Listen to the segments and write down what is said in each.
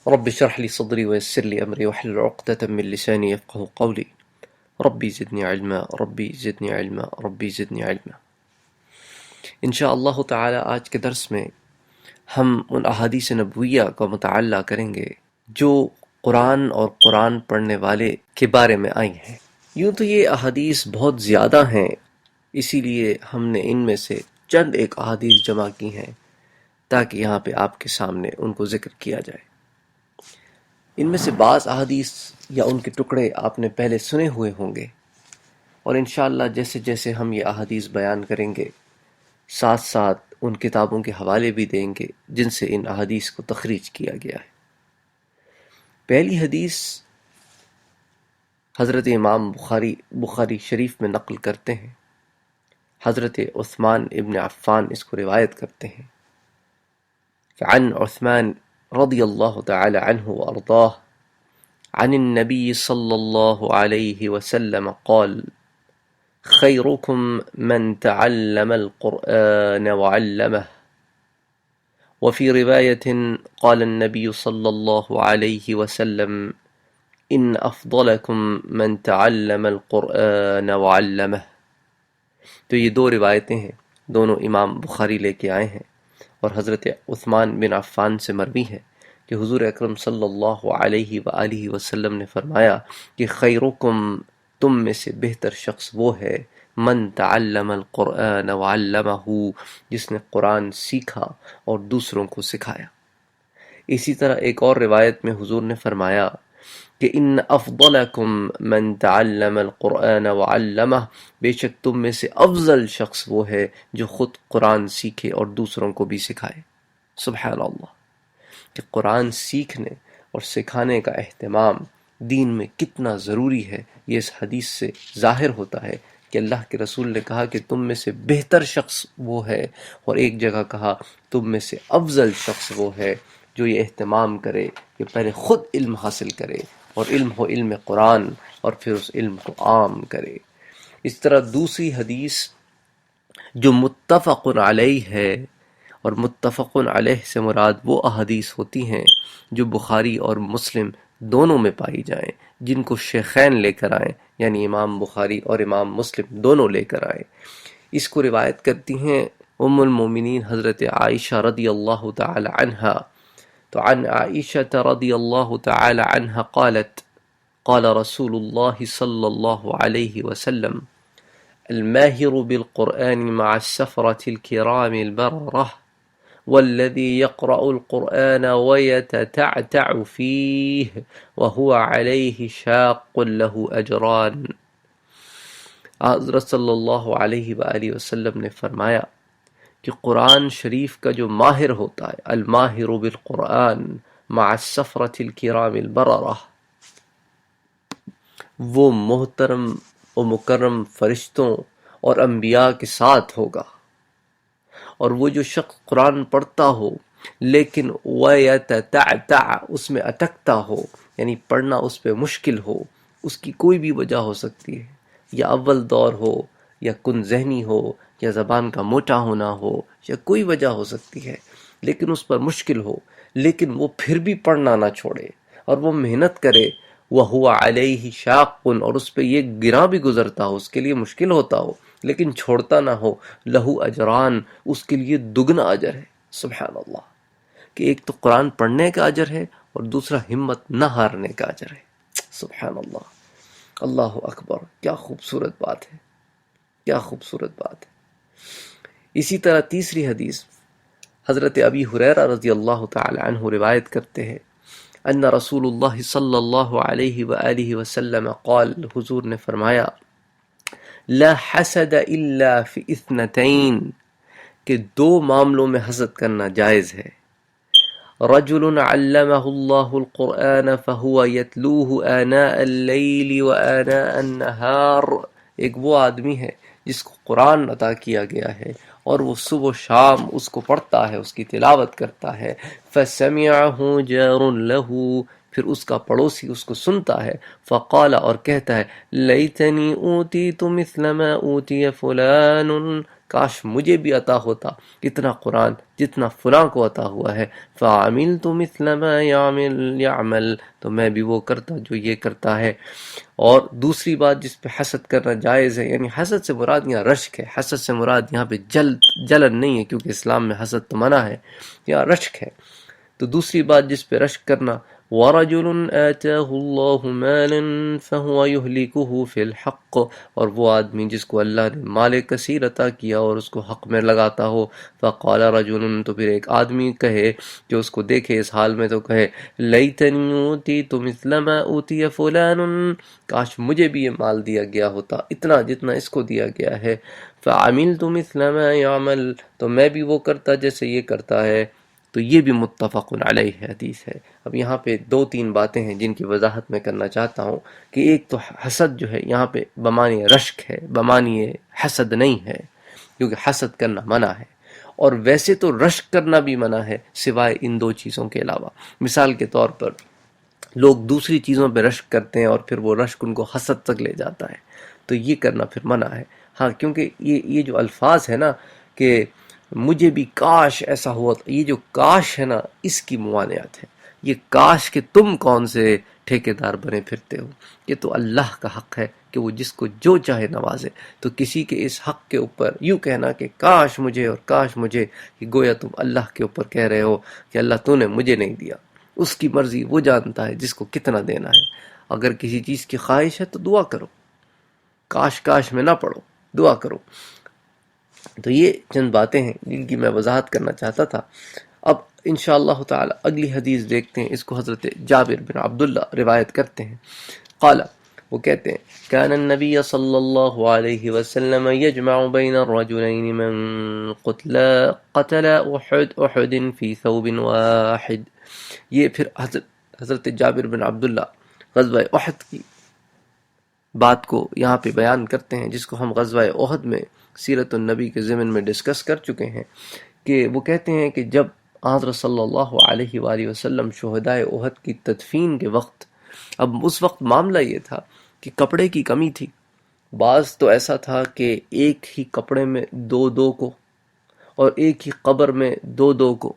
رب اشرح لي صدري ويسر لي أمري واحلل عقدة من لساني يفقه قولي ربی زدنی علما ربی زدنی علما ربی زدنی علما۔ انشاءاللہ تعالی آج کے درس میں ہم ان احادیث نبویہ کا مطالعہ کریں گے جو قرآن اور قرآن پڑھنے والے کے بارے میں آئی ہیں۔ یوں تو یہ احادیث بہت زیادہ ہیں، اسی لیے ہم نے ان میں سے چند ایک احادیث جمع کی ہیں تاکہ یہاں پہ آپ کے سامنے ان کو ذکر کیا جائے۔ ان میں سے بعض احادیث یا ان کے ٹکڑے آپ نے پہلے سنے ہوئے ہوں گے، اور انشاءاللہ جیسے جیسے ہم یہ احادیث بیان کریں گے ساتھ ساتھ ان کتابوں کے حوالے بھی دیں گے جن سے ان احادیث کو تخریج کیا گیا ہے۔ پہلی حدیث حضرت امام بخاری شریف میں نقل کرتے ہیں، حضرت عثمان ابن عفان اس کو روایت کرتے ہیں۔ عن عثمان رضی اللہ تعالی عنہ وارضاہ عن النبي صلى الله عليه وسلم قال خيركم من تعلم القرآن وعلمه، وفي رواية قال النبي صلى الله عليه وسلم إن أفضلكم من تعلم القرآن وعلمه۔ تو یہ دو روایتیں ہیں، دونوں امام بخاری لے کے آئے ہیں، اور حضرت عثمان بن عفان سے مروی ہے کہ حضور اکرم صلی اللہ علیہ وآلہ وسلم نے فرمایا کہ خیرکم، تم میں سے بہتر شخص وہ ہے من تعلم القرآن وعلمہ، جس نے قرآن سیکھا اور دوسروں کو سکھایا۔ اسی طرح ایک اور روایت میں حضور نے فرمایا کہ ان افضلکم من تعلم القرآن وعلمہ، بے شک تم میں سے افضل شخص وہ ہے جو خود قرآن سیکھے اور دوسروں کو بھی سکھائے۔ سبحان اللہ، کہ قرآن سیکھنے اور سکھانے کا اہتمام دین میں کتنا ضروری ہے، یہ اس حدیث سے ظاہر ہوتا ہے کہ اللہ کے رسول نے کہا کہ تم میں سے بہتر شخص وہ ہے، اور ایک جگہ کہا تم میں سے افضل شخص وہ ہے جو یہ اہتمام کرے کہ پہلے خود علم حاصل کرے، اور علم ہو علم قرآن، اور پھر اس علم کو عام کرے۔ اس طرح دوسری حدیث جو متفق علیہ ہے، اور متفق علیہ سے مراد وہ احادیث ہوتی ہیں جو بخاری اور مسلم دونوں میں پائی جائیں، جن کو شیخین لے کر آئیں، یعنی امام بخاری اور امام مسلم دونوں لے کر آئیں۔ اس کو روایت کرتی ہیں ام المومنین حضرت عائشہ رضی اللہ تعالی عنہا۔ تو عن عائشہ رضی اللہ تعالی عنہا قالت قال رسول اللہ صلی اللہ علیہ وسلم الماهر بالقرآن مع السفرة الكرام البررة والذي يقرأ القرآن ويتتعتع فيه وهو عليه شاق له أجران۔ حضرت صلی اللہ علیہ وآلہ وسلم نے فرمایا کہ قرآن شریف کا جو ماہر ہوتا ہے، الماہر بالقرآن مع السفرة الكرام البررة، وہ محترم و مکرم فرشتوں اور انبیاء کے ساتھ ہوگا، اور وہ جو شخص قرآن پڑھتا ہو لیکن وَيَتَتَعْتَعْ، اس میں اٹکتا ہو، یعنی پڑھنا اس پہ مشکل ہو، اس کی کوئی بھی وجہ ہو سکتی ہے، یا اول دور ہو، یا کن ذہنی ہو، یا زبان کا موٹا ہونا ہو، یا کوئی وجہ ہو سکتی ہے، لیکن اس پر مشکل ہو، لیکن وہ پھر بھی پڑھنا نہ چھوڑے اور وہ محنت کرے، وَهُوَ عَلَيْهِ شَاقٌ، اور اس پہ یہ گراں بھی گزرتا ہو، اس کے لیے مشکل ہوتا ہو لیکن چھوڑتا نہ ہو، لہو اجران، اس کے لیے دگنا اجر ہے۔ سبحان اللہ، کہ ایک تو قرآن پڑھنے کا اجر ہے اور دوسرا ہمت نہ ہارنے کا اجر ہے۔ سبحان اللہ، اللہ اکبر، کیا خوبصورت بات ہے، کیا خوبصورت بات ہے۔ اسی طرح تیسری حدیث حضرت ابی ہریرہ رضی اللہ تعالی عنہ روایت کرتے ہیں ان رسول اللہ صلی اللہ علیہ وآلہ وسلم قال، حضور نے فرمایا لا حسد الا فی اثنتین، کہ دو معاملوں میں حسد کرنا جائز ہے۔ رجل علمہ اللہ القرآن فہو یتلوہ آناء اللیل وآناء النہار، ایک وہ آدمی ہے جس کو قرآن عطا کیا گیا ہے اور وہ صبح و شام اس کو پڑھتا ہے، اس کی تلاوت کرتا ہے۔ فسمعہ جار لہ، پھر اس کا پڑوسی اس کو سنتا ہے، فقال، اور کہتا ہے لیتنی اوتیت مثل ما اوتی فلان، کاش مجھے بھی عطا ہوتا اتنا قرآن جتنا فلاں کو عطا ہوا ہے، فعملت مثل ما یعمل، تو میں بھی وہ کرتا جو یہ کرتا ہے۔ اور دوسری بات جس پہ حسد کرنا جائز ہے، یعنی حسد سے مراد یہاں رشک ہے، حسد سے مراد یہاں پہ جلن نہیں ہے، کیونکہ اسلام میں حسد تو منع ہے، یہاں رشک ہے۔ تو دوسری بات جس پہ رشک کرنا، وَرَجُلٌ آتَاهُ اللَّهُ مَالًا فَهُوَ يُهْلِكُهُ فِي الْحَقِّ، اور وہ آدمی جس کو اللہ نے مال کثیر عطا کیا اور اس کو حق میں لگاتا ہو، فَقَالَ رَجُلٌ، تو پھر ایک آدمی کہے جو اس کو دیکھے اس حال میں تو کہے لَيْتَنِي أُوتِيتُ مِثْلَ مَا أُوتِيَ فُلَانٌ، کاش مجھے بھی یہ مال دیا گیا ہوتا اتنا جتنا اس کو دیا گیا ہے، فَعَمِلْتُ مِثْلَ مَا يَعْمَلُ، تو میں بھی وہ کرتا جیسے یہ کرتا ہے۔ تو یہ بھی متفق علیہ حدیث ہے۔ اب یہاں پہ دو تین باتیں ہیں جن کی وضاحت میں کرنا چاہتا ہوں، کہ ایک تو حسد جو ہے یہاں پہ بمانی رشک ہے، بمانی حسد نہیں ہے، کیونکہ حسد کرنا منع ہے، اور ویسے تو رشک کرنا بھی منع ہے سوائے ان دو چیزوں کے علاوہ۔ مثال کے طور پر لوگ دوسری چیزوں پہ رشک کرتے ہیں اور پھر وہ رشک ان کو حسد تک لے جاتا ہے، تو یہ کرنا پھر منع ہے۔ ہاں، کیونکہ یہ جو الفاظ ہے نا کہ مجھے بھی کاش ایسا ہوا، یہ جو کاش ہے نا اس کی ممانعت ہے۔ یہ کاش کہ تم کون سے ٹھیکیدار بنے پھرتے ہو، یہ تو اللہ کا حق ہے کہ وہ جس کو جو چاہے نوازے۔ تو کسی کے اس حق کے اوپر یوں کہنا کہ کاش مجھے اور کاش مجھے، کہ گویا تم اللہ کے اوپر کہہ رہے ہو کہ اللہ تو نے مجھے نہیں دیا، اس کی مرضی، وہ جانتا ہے جس کو کتنا دینا ہے۔ اگر کسی چیز کی خواہش ہے تو دعا کرو، کاش کاش میں نہ پڑو، دعا کرو۔ تو یہ چند باتیں ہیں جن کی میں وضاحت کرنا چاہتا تھا۔ اب انشاءاللہ تعالی اگلی حدیث دیکھتے ہیں، اس کو حضرت جابر بن عبداللہ روایت کرتے ہیں۔ قال، وہ کہتے ہیں كان النبي صلی اللہ علیہ وسلم يجمع بين الرجلين من قتل احد في ثوب واحد۔ یہ پھر حضرت جابر بن عبداللہ غزوہ احد کی بات کو یہاں پہ بیان کرتے ہیں، جس کو ہم غزوہ احد میں سیرت النبی کے ضمن میں ڈسکس کر چکے ہیں، کہ وہ کہتے ہیں کہ جب حضرت صلی اللہ علیہ وآلہ وسلم شہدائے احد کی تدفین کے وقت، اب اس وقت معاملہ یہ تھا کہ کپڑے کی کمی تھی، بعض تو ایسا تھا کہ ایک ہی کپڑے میں دو کو، اور ایک ہی قبر میں دو کو،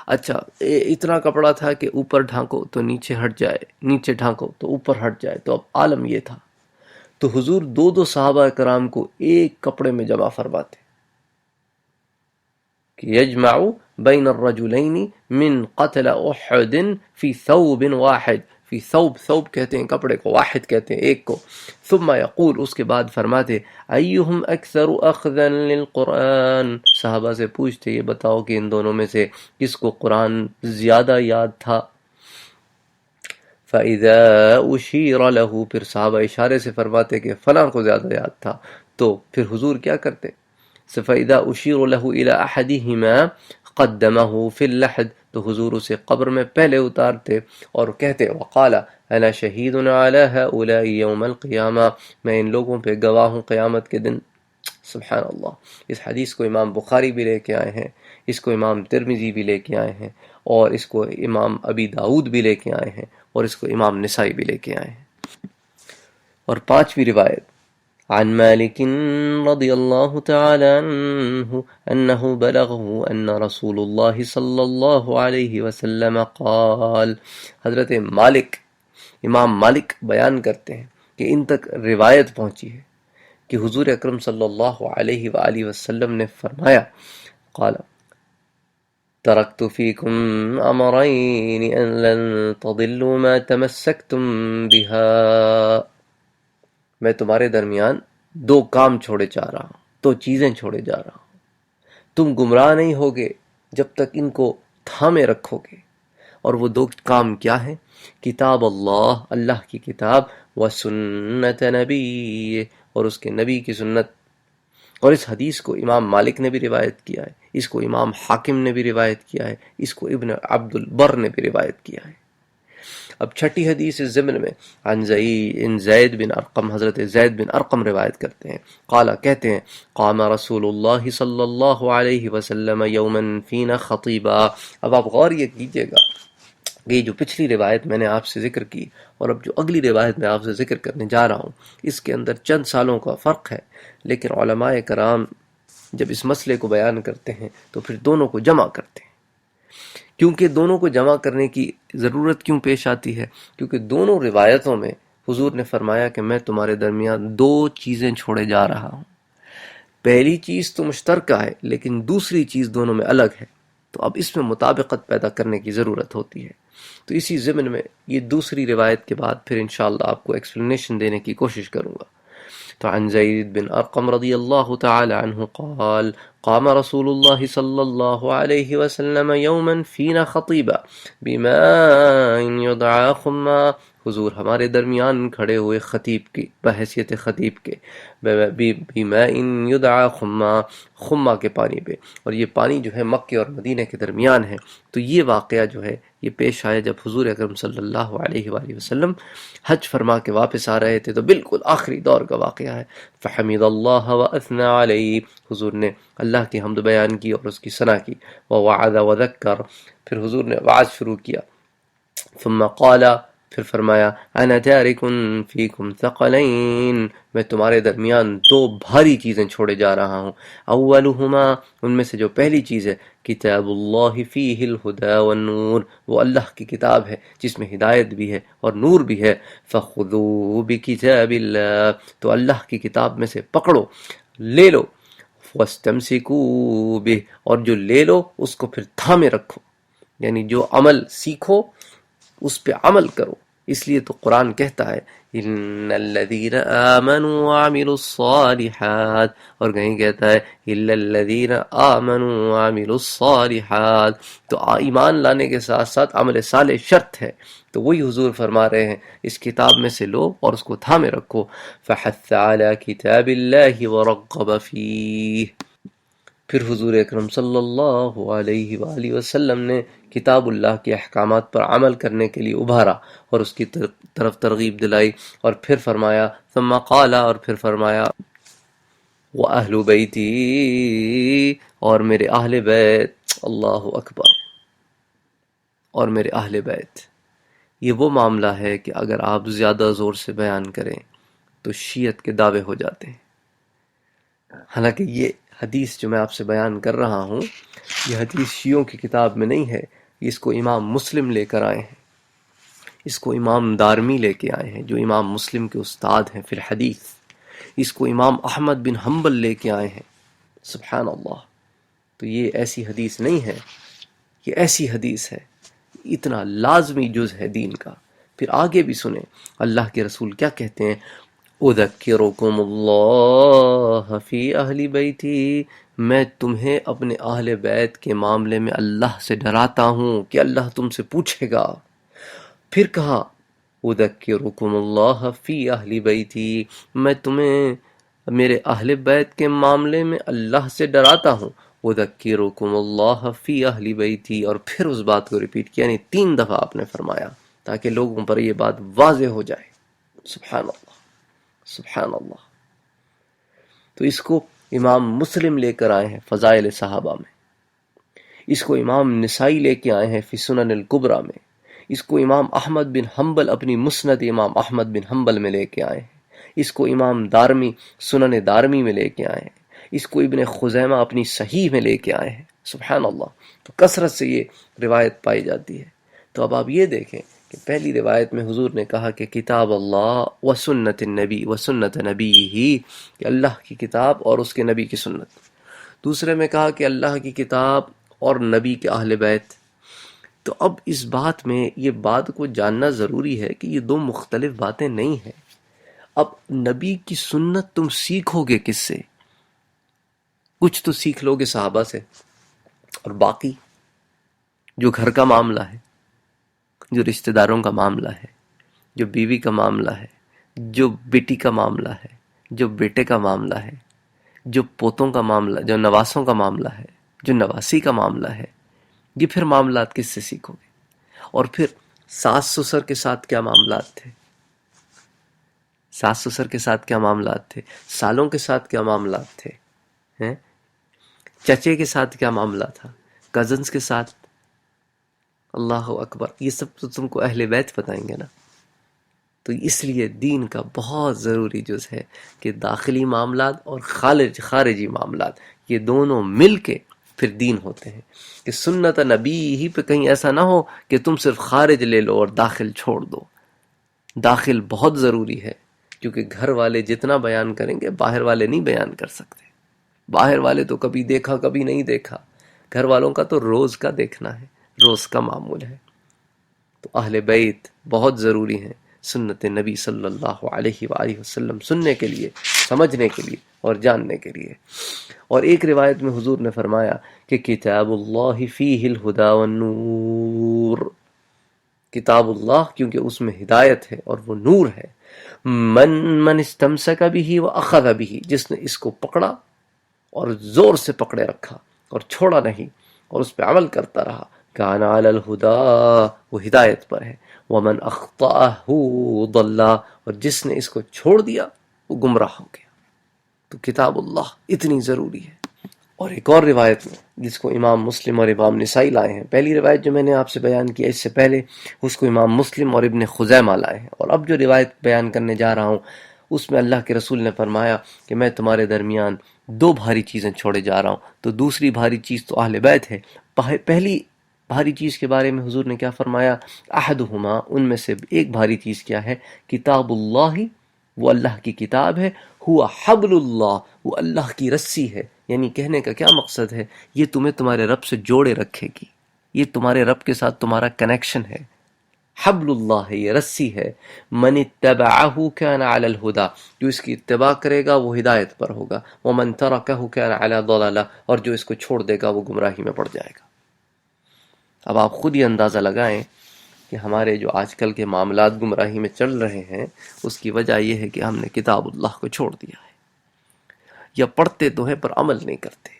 اچھا اتنا کپڑا تھا کہ اوپر ڈھانکو تو نیچے ہٹ جائے، نیچے ڈھانکو تو اوپر ہٹ جائے، تو اب عالم یہ تھا۔ تو حضور دو صحابہ کرام کو ایک کپڑے میں جمع فرماتے کہ یجمع بین الرجلین من قتل احد فی ثوب واحد، فی ثوب کہتے ہیں کپڑے کو، واحد کہتے ہیں ایک کو، ثم یقول، اس کے بعد فرماتے ایہم اکثر اخذا للقرآن، صحابہ سے پوچھتے یہ بتاؤ کہ ان دونوں میں سے کس کو قرآن زیادہ یاد تھا؟ فَإِذَا أُشِيرَ لَهُ، پھر صحابہ اشارے سے فرماتے کہ فلاں کو زیادہ یاد تھا، تو پھر حضور کیا کرتے؟ فَإِذَا أُشِيرُ لَهُ إِلَىٰ أَحَدِهِمَا قَدَّمَهُ فِي اللَّحْدِ، تو حضور اسے قبر میں پہلے اتارتے اور کہتے وَقَالَ أَنَا شَهِيدٌ عَلَىٰ هَؤُلَاءِ يَوْمَ الْقِيَامَةِ، میں ان لوگوں پہ گواہ ہوں قیامت کے دن۔ سبحان اللہ، اس حدیث کو امام بخاری بھی لے کے آئے ہیں، اس کو امام ترمذی بھی لے کے آئے ہیں، اور اس کو امام ابی داؤد بھی لے کے آئے ہیں، اور اس کو امام نسائی بھی لے کے آئے ہیں۔ اور پانچویں روایت، عن مالک رضی اللہ تعالی عنہ انہ بلغه ان رسول اللہ صلی اللہ علیہ وسلم قال، حضرت مالک، امام مالک بیان کرتے ہیں کہ ان تک روایت پہنچی ہے کہ حضور اکرم صلی اللہ علیہ وآلہ وسلم نے فرمایا، قال ترکت فیکم امرین ان لن تضلوا ما تمسکتم بها، میں تمہارے درمیان دو کام چھوڑے جا رہا ہوں، دو چیزیں چھوڑے جا رہا ہوں، تم گمراہ نہیں ہوگے جب تک ان کو تھامے رکھو گے۔ اور وہ دو کام کیا ہیں؟ کتاب اللہ، اللہ کی کتاب، و سنت نبی، اور اس کے نبی کی سنت۔ اور اس حدیث کو امام مالک نے بھی روایت کیا ہے، اس کو امام حاکم نے بھی روایت کیا ہے، اس کو ابن عبد البر نے بھی روایت کیا ہے۔ اب چھٹی حدیث اس ضمن میں عن زید بن ارقم، حضرت زید بن ارقم روایت کرتے ہیں، قال، کہتے ہیں قام رسول اللہ صلی اللہ علیہ وسلم یوما فینا خطیبا۔ اب آپ غور یہ کیجئے گا، یہ جو پچھلی روایت میں نے آپ سے ذکر کی اور اب جو اگلی روایت میں آپ سے ذکر کرنے جا رہا ہوں، اس کے اندر چند سالوں کا فرق ہے، لیکن علماء کرام جب اس مسئلے کو بیان کرتے ہیں تو پھر دونوں کو جمع کرتے ہیں. کیونکہ دونوں کو جمع کرنے کی ضرورت کیوں پیش آتی ہے؟ کیونکہ دونوں روایتوں میں حضور نے فرمایا کہ میں تمہارے درمیان دو چیزیں چھوڑے جا رہا ہوں. پہلی چیز تو مشترکہ ہے لیکن دوسری چیز دونوں میں الگ ہے، تو اب اس میں مطابقت پیدا کرنے کی ضرورت ہوتی ہے. تو اسی ضمن میں یہ دوسری روایت کے بعد پھر انشاءاللہ آپ کو ایکسپلینیشن دینے کی کوشش کروں گا. تو عن زید بن ارقم رضی اللہ تعالی عنہ قال قام رسول اللہ صلی اللہ علیہ وسلم یوما فینا خطیبا بماء یدعا خما. حضور ہمارے درمیان کھڑے ہوئے خطیب کی بحیثیت خطیب کے، بماء یدعا خما، خما کے پانی پہ، اور یہ پانی جو ہے مکے اور مدینہ کے درمیان ہے. تو یہ واقعہ جو ہے یہ پیش آیا جب حضور اکرم صلی اللہ علیہ وآلہ وسلم حج فرما کے واپس آ رہے تھے، تو بالکل آخری دور کا واقعہ ہے. فحمد اللہ واثنى علیہ، حضور نے اللہ کی حمد بیان کی اور اس کی ثنا کی. ووعظ وذکر، پھر حضور نے وعظ شروع کیا. ثم قال، پھر فرمایا انا تارک فیکم ثقلین، میں تمہارے درمیان دو بھاری چیزیں چھوڑے جا رہا ہوں. اولہما، ان میں سے جو پہلی چیز ہے، کتاب اللہ فیہ الہدی والنور، وہ اللہ کی کتاب ہے جس میں ہدایت بھی ہے اور نور بھی ہے. فخذوا بکتاب اللہ، تو اللہ کی کتاب میں سے پکڑو، لے لو. واستمسکوا بہ، اور جو لے لو اس کو پھر تھامے رکھو، یعنی جو عمل سیکھو اس پہ عمل کرو. اس لیے تو قرآن کہتا ہے ان الذین آمنوا وعملوا الصالحات، اور کہیں کہتا ہے الا الذین آمنوا وعملوا الصالحات. تو ایمان لانے کے ساتھ ساتھ عمل صالح شرط ہے. تو وہی حضور فرما رہے ہیں اس کتاب میں سے لو اور اس کو تھامے رکھو. فحث علی کتاب اللہ ورغب فیہ، پھر حضور اکرم صلی اللہ علیہ وآلہ وسلم نے کتاب اللہ کے احکامات پر عمل کرنے کے لیے ابھارا اور اس کی طرف ترغیب دلائی. اور پھر فرمایا ثم قال، اور پھر فرمایا وَأَهْلُ بَيْتِي، اور میرے اہل بیت. اللہ اکبر، اور میرے اہل بیت. یہ وہ معاملہ ہے کہ اگر آپ زیادہ زور سے بیان کریں تو شیعت کے دعوے ہو جاتے ہیں. حالانکہ یہ حدیث جو میں آپ سے بیان کر رہا ہوں یہ حدیث شیعوں کی کتاب میں نہیں ہے، اس کو امام مسلم لے کر آئے ہیں، اس کو امام دارمی لے کے آئے ہیں جو امام مسلم کے استاد ہیں فی الحدیث. اس کو امام احمد بن حنبل لے کے آئے ہیں. سبحان اللہ. تو یہ ایسی حدیث نہیں ہے، یہ ایسی حدیث ہے، اتنا لازمی جز ہے دین کا. پھر آگے بھی سنیں اللہ کے رسول کیا کہتے ہیں، اذکرکم اللہ فی اہل بیتی، میں تمہیں اپنے اہل بیت کے معاملے میں اللہ سے ڈراتا ہوں کہ اللہ تم سے پوچھے گا. پھر کہا اذکرکم اللہ فی اہل بیتی، میں تمہیں میرے اہل بیت کے معاملے میں اللہ سے ڈراتا ہوں. اذکرکم اللہ فی اہل بیتی، اور پھر اس بات کو ریپیٹ کیا، یعنی 3 دفعہ آپ نے فرمایا تاکہ لوگوں پر یہ بات واضح ہو جائے. سبحان اللہ، سبحان اللہ. تو اس کو امام مسلم لے کر آئے ہیں فضائل صحابہ میں، اس کو امام نسائی لے کے آئے ہیں فی سنن الکبریٰ میں، اس کو امام احمد بن حنبل اپنی مسند امام احمد بن حنبل میں لے کے آئے ہیں، اس کو امام دارمی سنن دارمی میں لے کے آئے ہیں، اس کو ابن خزیمہ اپنی صحیح میں لے کے آئے ہیں. سبحان اللہ. تو کثرت سے یہ روایت پائی جاتی ہے. تو اب آپ یہ دیکھیں کہ پہلی روایت میں حضور نے کہا کہ کتاب اللہ و سنت النبی و سنت نبی ہی، کہ اللہ کی کتاب اور اس کے نبی کی سنت. دوسرے میں کہا کہ اللہ کی کتاب اور نبی کے اہل بیت. تو اب اس بات میں یہ بات کو جاننا ضروری ہے کہ یہ 2 مختلف باتیں نہیں ہیں. اب نبی کی سنت تم سیکھو گے کس سے؟ کچھ تو سیکھ لو گے صحابہ سے، اور باقی جو گھر کا معاملہ ہے، جو رشتہ داروں کا معاملہ ہے، جو بیوی کا معاملہ ہے، جو بیٹی کا معاملہ ہے، جو بیٹے کا معاملہ ہے، جو پوتوں کا معاملہ، جو نواسوں کا معاملہ ہے، جو نواسی کا معاملہ ہے، یہ پھر معاملات کس سے سیکھو گے؟ اور پھر ساس سسر کے ساتھ کیا معاملات تھے، ساس سسر کے ساتھ کیا معاملات تھے، سالوں کے ساتھ کیا معاملات تھے، چچے کے ساتھ کیا معاملہ تھا، کزنز کے ساتھ. اللہ اکبر. یہ سب تو تم کو اہل بیت بتائیں گے نا. تو اس لیے دین کا بہت ضروری جز ہے کہ داخلی معاملات اور خارجی معاملات یہ دونوں مل کے پھر دین ہوتے ہیں، کہ سنت نبی ہی پہ کہیں ایسا نہ ہو کہ تم صرف خارج لے لو اور داخل چھوڑ دو۔ داخل بہت ضروری ہے، کیونکہ گھر والے جتنا بیان کریں گے باہر والے نہیں بیان کر سکتے۔ باہر والے تو کبھی دیکھا کبھی نہیں دیکھا، گھر والوں کا تو روز کا دیکھنا ہے، روز کا معمول ہے۔ تو اہل بیت بہت ضروری ہیں سنت نبی صلی اللہ علیہ وآلہ وسلم سننے کے لیے، سمجھنے کے لیے اور جاننے کے لیے۔ اور ایک روایت میں حضور نے فرمایا کہ کتاب اللہ فیہ الہدی والنور، کتاب اللہ کیونکہ اس میں ہدایت ہے اور وہ نور ہے۔ من استمسک بہ واخذ بہ، جس نے اس کو پکڑا اور زور سے پکڑے رکھا اور چھوڑا نہیں اور اس پہ عمل کرتا رہا، کان علی الہدی، وہ ہدایت پر ہے۔ ومن اخطأہ ضل، اور جس نے اس کو چھوڑ دیا وہ گمراہ ہو گیا۔ تو کتاب اللہ اتنی ضروری ہے۔ اور ایک اور روایت میں جس کو امام مسلم اور امام نسائی لائے ہیں، پہلی روایت جو میں نے آپ سے بیان کیا اس سے پہلے اس کو امام مسلم اور ابن خزیمہ لائے ہیں، اور اب جو روایت بیان کرنے جا رہا ہوں اس میں اللہ کے رسول نے فرمایا کہ میں تمہارے درمیان دو بھاری چیزیں چھوڑے جا رہا ہوں۔ تو دوسری بھاری چیز تو اہل بیت ہے۔ پہلی بھاری چیز کے بارے میں حضور نے کیا فرمایا؟ احدہما، ان میں سے ایک بھاری چیز کیا ہے؟ کتاب اللہ، وہ اللہ کی کتاب ہے، ہوا حبل اللہ، وہ اللہ کی رسی ہے۔ یعنی کہنے کا کیا مقصد ہے؟ یہ تمہیں تمہارے رب سے جوڑے رکھے گی، یہ تمہارے رب کے ساتھ تمہارا کنیکشن ہے۔ حبل اللہ ہے، یہ رسی ہے۔ من اتبعہ کان علی الہدی، جو اس کی اتباع کرے گا وہ ہدایت پر ہوگا۔ ومن ترکہ کان علی ضلالہ، اور جو اس کو چھوڑ دے گا وہ گمراہی میں پڑ جائے گا۔ اب آپ خود ہی اندازہ لگائیں کہ ہمارے جو آج کل کے معاملات گمراہی میں چل رہے ہیں اس کی وجہ یہ ہے کہ ہم نے کتاب اللہ کو چھوڑ دیا ہے، یا پڑھتے تو ہیں پر عمل نہیں کرتے۔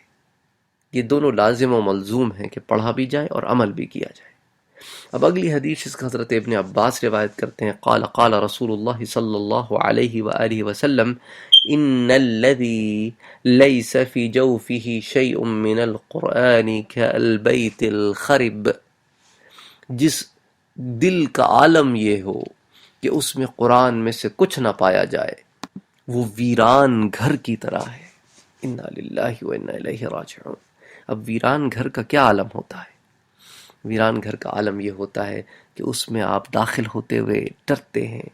یہ دونوں لازم و ملزوم ہیں کہ پڑھا بھی جائے اور عمل بھی کیا جائے۔ اب اگلی حدیث اس کا حضرت ابن عباس روایت کرتے ہیں، قال قال رسول اللہ صلی اللہ علیہ وآلہ وسلم ان الذي ليس في جوفه شيء من القرآن كالبيت الخرب، جس دل کا عالم یہ ہو کہ اس میں قرآن میں سے کچھ نہ پایا جائے وہ ویران گھر کی طرح ہے۔ انا للہ و انا الیہ راجعون۔ اب ویران گھر کا کیا عالم ہوتا ہے؟ ویران گھر کا عالم یہ ہوتا ہے کہ اس میں آپ داخل ہوتے ہوئے ڈرتے ہیں،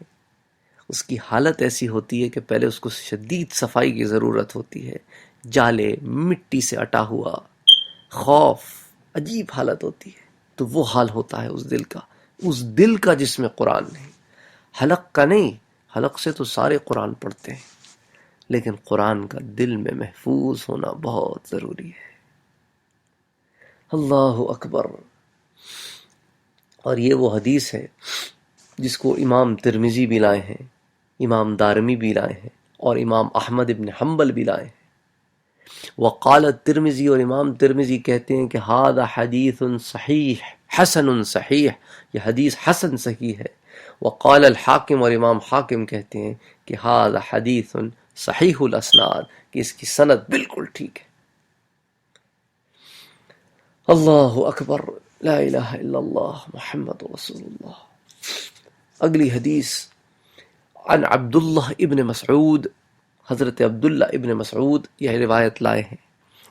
اس کی حالت ایسی ہوتی ہے کہ پہلے اس کو شدید صفائی کی ضرورت ہوتی ہے، جالے مٹی سے اٹا ہوا، خوف، عجیب حالت ہوتی ہے۔ تو وہ حال ہوتا ہے اس دل کا جس میں قرآن نہیں، حلق کا نہیں۔ حلق سے تو سارے قرآن پڑھتے ہیں، لیکن قرآن کا دل میں محفوظ ہونا بہت ضروری ہے۔ اللہ اکبر۔ اور یہ وہ حدیث ہے جس کو امام ترمذی بھی لائے ہیں، امام دارمی بھی لائے ہیں، اور امام احمد ابن حنبل بھی لائے ہیں۔ وقال الترمذی، اور امام ترمذی کہتے ہیں کہ ھذا حدیث صحیح حسن صحیح، یہ حدیث حسن صحیح ہے۔ وقال الحاکم، اور امام حاکم کہتے ہیں کہ ھذا حدیث صحیح الاسناد، کہ اس کی سند بالکل ٹھیک ہے۔ اللہ اکبر، لا الہ الا اللہ محمد رسول اللہ۔ اگلی حدیث عن عبداللہ ابن مسعود، حضرت عبداللہ ابن مسعود یہ روایت لائے ہیں۔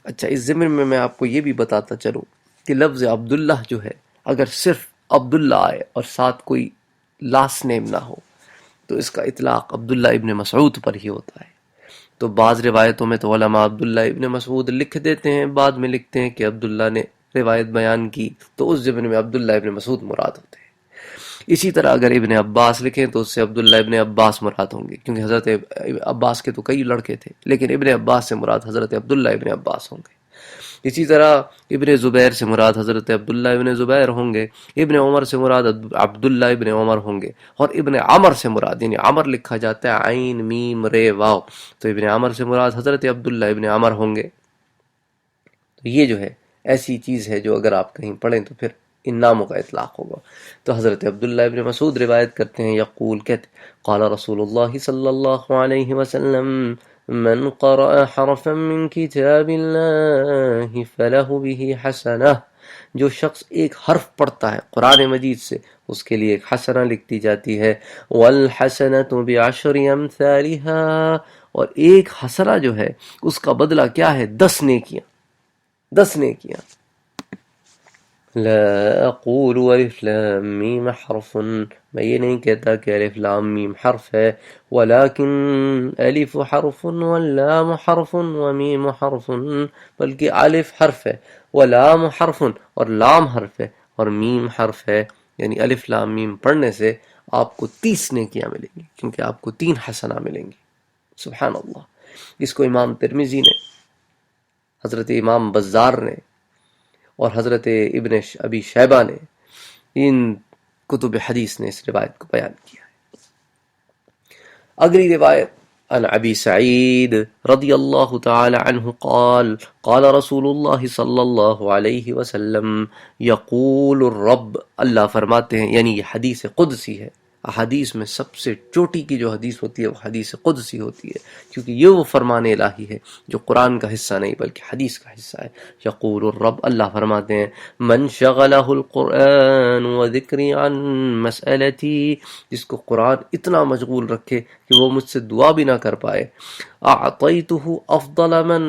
اچھا، اس ضمن میں آپ کو یہ بھی بتاتا چلوں کہ لفظ عبداللہ جو ہے، اگر صرف عبداللہ آئے اور ساتھ کوئی لاسٹ نیم نہ ہو تو اس کا اطلاق عبداللہ ابن مسعود پر ہی ہوتا ہے۔ تو بعض روایتوں میں تو علماء عبداللہ ابن مسعود لکھ دیتے ہیں، بعد میں لکھتے ہیں کہ عبداللہ نے روایت بیان کی، تو اس ضمن میں عبداللہ ابن مسعود مراد ہوتے ہیں۔ اسی طرح اگر ابن عباس لکھیں تو اس سے عبداللہ ابن عباس مراد ہوں گے، کیونکہ حضرت عباس کے تو کئی لڑکے تھے، لیکن ابن عباس سے مراد حضرت عبداللہ ابن عباس ہوں گے۔ اسی طرح ابن زبیر سے مراد حضرت عبداللہ ابن زبیر ہوں گے، ابن عمر سے مراد عبداللہ ابن عمر ہوں گے، اور ابن عمر سے مراد، یعنی عمر لکھا جاتا ہے عین میم رے واو، تو ابن عمر سے مراد حضرت عبداللہ ابن عمر ہوں گے۔ تو یہ جو ہے ایسی چیز ہے جو اگر آپ کہیں پڑھیں تو پھر ان ناموں کا اطلاق ہوگا۔ تو حضرت عبداللہ ابن مسعود روایت کرتے ہیں، یقول، کہتے قال رسول اللہ صلی اللہ علیہ وسلم من قرأ حرفا من کتاب اللہ فلہ بہ حسنہ، جو شخص ایک حرف پڑھتا ہے قرآن مجید سے اس کے لیے ایک حسنہ لکھتی جاتی ہے۔ والحسنۃ بعشر امثالها، اور ایک حسنہ جو ہے اس کا بدلہ کیا ہے؟ 10 نیکیاں، 10 نیکیاں. لا اقول الف لام میم حرف، میں یہ نہیں کہتا کہ الف لام میم حرف ہے، ولیکن الف حرف واللام حرف ومیم حرف، بلکہ الف حرف ہے، ولام حرف اور لام حرف ہے، اور میم حرف ہے. یعنی الف لام میم پڑھنے سے آپ کو 30 نیکیاں ملیں گی، کیونکہ آپ کو 3 حسنہ ملیں گی. سبحان اللہ. اس کو امام ترمذی نے، حضرت امام بزار نے اور حضرت ابن ابی شیبہ نے، ان کتب حدیث نے اس روایت کو بیان کیا ہے. اگلی روایت عن ابی سعید رضی اللہ تعالی عنہ قال قال رسول اللہ صلی اللہ علیہ وسلم یقول الرب، اللہ فرماتے ہیں، یعنی یہ حدیث قدسی ہے. احادیث میں سب سے چوٹی کی جو حدیث ہوتی ہے وہ حدیث قدسی ہوتی ہے، کیونکہ یہ وہ فرمان الہی ہے جو قرآن کا حصہ نہیں بلکہ حدیث کا حصہ ہے. یقول الرب، اللہ فرماتے ہیں، من شغلہ القرآن وذکری عن مسئلتی، جس کو قرآن اتنا مشغول رکھے کہ وہ مجھ سے دعا بھی نہ کر پائے، اعطیتہ افضل من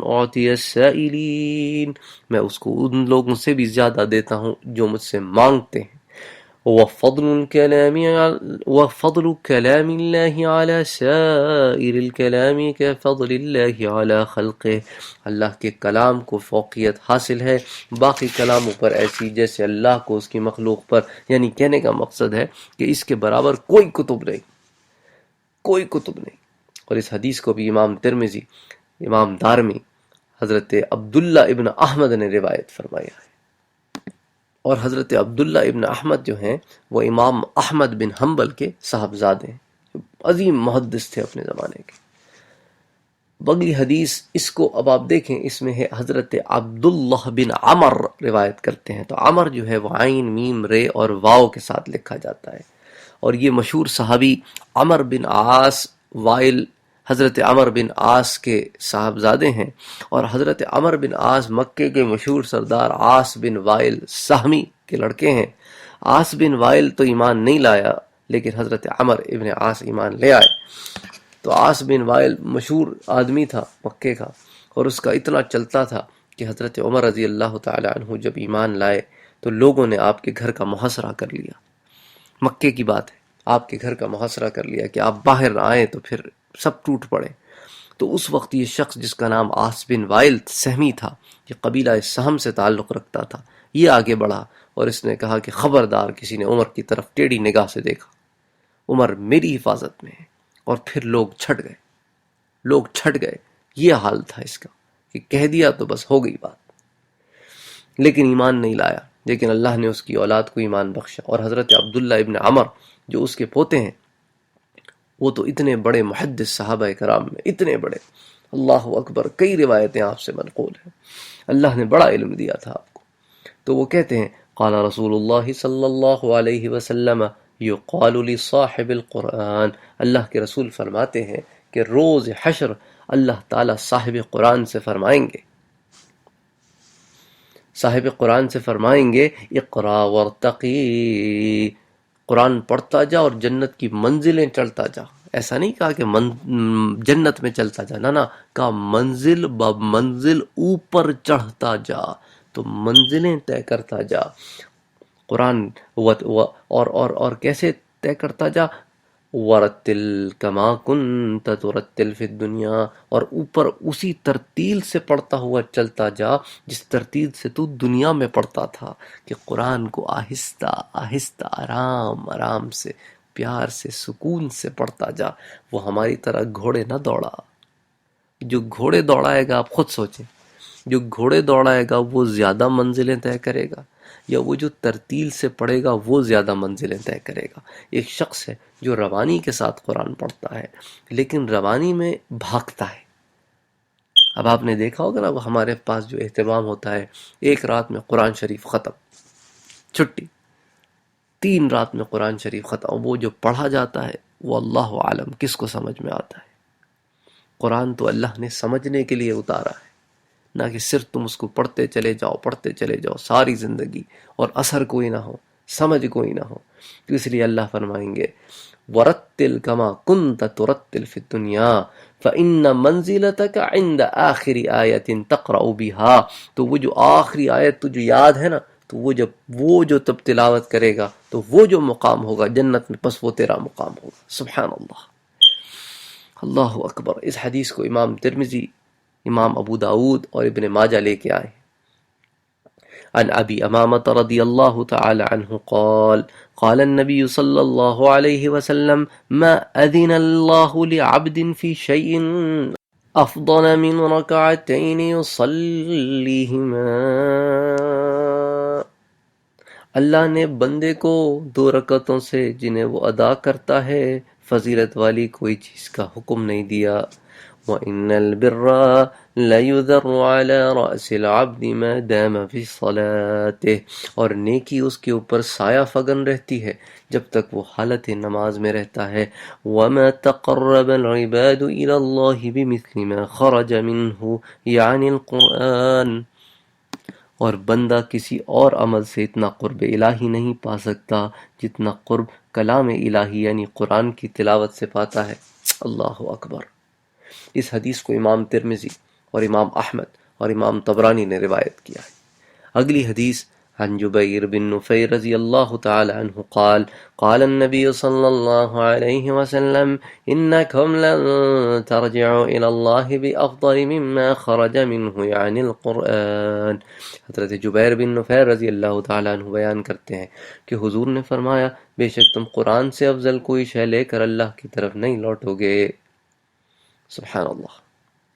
اعطی السائلین، میں اس کو ان لوگوں سے بھی زیادہ دیتا ہوں جو مجھ سے مانگتے ہیں. وفضل كلام الله على سائر الكلام كفضل الله على خلقه، اللہ کے کلام کو فوقیت حاصل ہے باقی کلاموں پر ایسی جیسے اللہ کو اس کی مخلوق پر. یعنی کہنے کا مقصد ہے کہ اس کے برابر کوئی کتب نہیں، کوئی کتب نہیں. اور اس حدیث کو بھی امام ترمذی، امام دارمی، حضرت عبداللہ ابن احمد نے روایت فرمایا ہے. اور حضرت عبداللہ ابن احمد جو ہیں وہ امام احمد بن حنبل کے صاحبزادے ہیں، جو عظیم محدث تھے اپنے زمانے کے. بگلی حدیث اس کو اب آپ دیکھیں، اس میں ہے حضرت عبداللہ بن عمر روایت کرتے ہیں. تو عمر جو ہے وہ عین میم رے اور واو کے ساتھ لکھا جاتا ہے، اور یہ مشہور صحابی عمر بن عاص وائل، حضرت عمر بن عاص کے صاحبزادے ہیں. اور حضرت عمر بن عاص مکے کے مشہور سردار عاص بن وائل سہمی کے لڑکے ہیں. عاص بن وائل تو ایمان نہیں لایا، لیکن حضرت عمر ابن عاص ایمان لے آئے. تو عاص بن وائل مشہور آدمی تھا مکے کا، اور اس کا اتنا چلتا تھا کہ حضرت عمر رضی اللہ تعالی عنہ جب ایمان لائے تو لوگوں نے آپ کے گھر کا محاصرہ کر لیا. مکے کی بات ہے، آپ کے گھر کا محاصرہ کر لیا کہ آپ باہر نہ آئیں تو پھر سب ٹوٹ پڑے. تو اس وقت یہ شخص جس کا نام عاص بن وائل سہمی تھا، یہ قبیلہ سہم سے تعلق رکھتا تھا، یہ آگے بڑھا اور اس نے کہا کہ خبردار کسی نے عمر کی طرف ٹیڑھی نگاہ سے دیکھا، عمر میری حفاظت میں ہے. اور پھر لوگ چھٹ گئے، لوگ چھٹ گئے. یہ حال تھا اس کا کہ کہہ دیا تو بس ہو گئی بات، لیکن ایمان نہیں لایا. لیکن اللہ نے اس کی اولاد کو ایمان بخشا. اور حضرت عبداللہ ابن عمر جو اس کے پوتے ہیں، وہ تو اتنے بڑے محدث صحابہ کرام میں، اتنے بڑے، اللہ اکبر. کئی روایتیں آپ سے منقول ہیں، اللہ نے بڑا علم دیا تھا آپ کو. تو وہ کہتے ہیں، قال رسول اللہ صلی اللہ علیہ وسلم یقال لصاحب القرآن، اللہ کے رسول فرماتے ہیں کہ روز حشر اللہ تعالیٰ صاحب قرآن سے فرمائیں گے، صاحب قرآن سے فرمائیں گے، اقرا ورتقی، قرآن پڑھتا جا اور جنت کی منزلیں چڑھتا جا. ایسا نہیں کہا کہ جنت میں چلتا جا، نہ کہا منزل منزل اوپر چڑھتا جا، تو منزلیں طے کرتا جا. قرآن اور کیسے طے کرتا جا؟ ورتل کما کنت ترتل فی الدنیا، اور اوپر اسی ترتیل سے پڑھتا ہوا چلتا جا جس ترتیل سے تو دنیا میں پڑھتا تھا. کہ قرآن کو آہستہ آہستہ، آرام آرام سے، پیار سے، سکون سے پڑھتا جا. وہ ہماری طرح گھوڑے نہ دوڑا. جو گھوڑے دوڑائے گا، آپ خود سوچیں، جو گھوڑے دوڑائے گا وہ زیادہ منزلیں طے کرے گا، یا وہ جو ترتیل سے پڑھے گا وہ زیادہ منزلیں طے کرے گا؟ ایک شخص ہے جو روانی کے ساتھ قرآن پڑھتا ہے، لیکن روانی میں بھاگتا ہے. اب آپ نے دیکھا ہوگا نا، وہ ہمارے پاس جو اہتمام ہوتا ہے، ایک رات میں قرآن شریف ختم، چھٹی، 3 رات میں قرآن شریف ختم. وہ جو پڑھا جاتا ہے وہ اللہ عالم کس کو سمجھ میں آتا ہے. قرآن تو اللہ نے سمجھنے کے لیے اتارا ہے، نہ کہ صرف تم اس کو پڑھتے چلے جاؤ ساری زندگی اور اثر کوئی نہ ہو، سمجھ کوئی نہ ہو. تو اس لیے اللہ فرمائیں گے، ورتل کما کنت ترتل فی الدنیا، فَإِنَّ مَنزِلَتَكَ عِنْدَ آخِرِ آیَةٍ تَقْرَأُ بِهَا، تو وہ جو آخری آیت تجھے یاد ہے نا، تو وہ جو تب تلاوت کرے گا تو وہ جو مقام ہوگا جنت میں، بس وہ تیرا مقام ہوگا۔ سبحان اللہ، اللہ اکبر۔ اس حدیث کو امام ترمذی، امام ابو داود اور ابن ماجہ لے کے آئے۔ عن ابی امامۃ رضی اللہ تعالی عنہ قال قال النبي صلی اللہ علیہ وسلم ما اذن اللہ لعبد في شيء افضل من ركعتين يصليهما، اللہ نے بندے کو 2 رکعتوں سے جنہیں وہ ادا کرتا ہے فضیلت والی کوئی چیز کا حکم نہیں دیا۔ وَإِنَّ الْبِرَّ لَيُذَرُّ عَلَى رَأْسِ الْعَبْدِ مَا دَامَ فِي صَلَاتِهِ، اور نیکی اس کے اوپر سایہ فگن رہتی ہے جب تک وہ حالت نماز میں رہتا ہے۔ وَمَا تَقَرَّبَ الْعِبَادُ إِلَى اللَّهِ بِمِثْلِ مَا خَرَجَ مِنْهُ یعنی القرآن، اور بندہ کسی اور عمل سے اتنا قرب الہی نہیں پا سکتا جتنا قرب کلام الہی یعنی قرآن کی تلاوت سے پاتا ہے۔ اللہ اکبر۔ اس حدیث کو امام ترمذی اور امام احمد اور امام طبرانی نے روایت کیا ہے۔ اگلی حدیث عن جبیر بن نفیر رضی اللہ تعالی عنہ قال قال النبی صلی اللہ علیہ وسلم انکم لن ترجعوا الى اللہ بافضل مما خرج منہ یعنی القرآن۔ حضرت جبیر بن نفیر رضی اللہ تعالی عنہ بیان کرتے ہیں کہ حضور نے فرمایا بے شک تم قرآن سے افضل کوئی شے لے کر اللہ کی طرف نہیں لوٹو گے۔ سبحان اللہ۔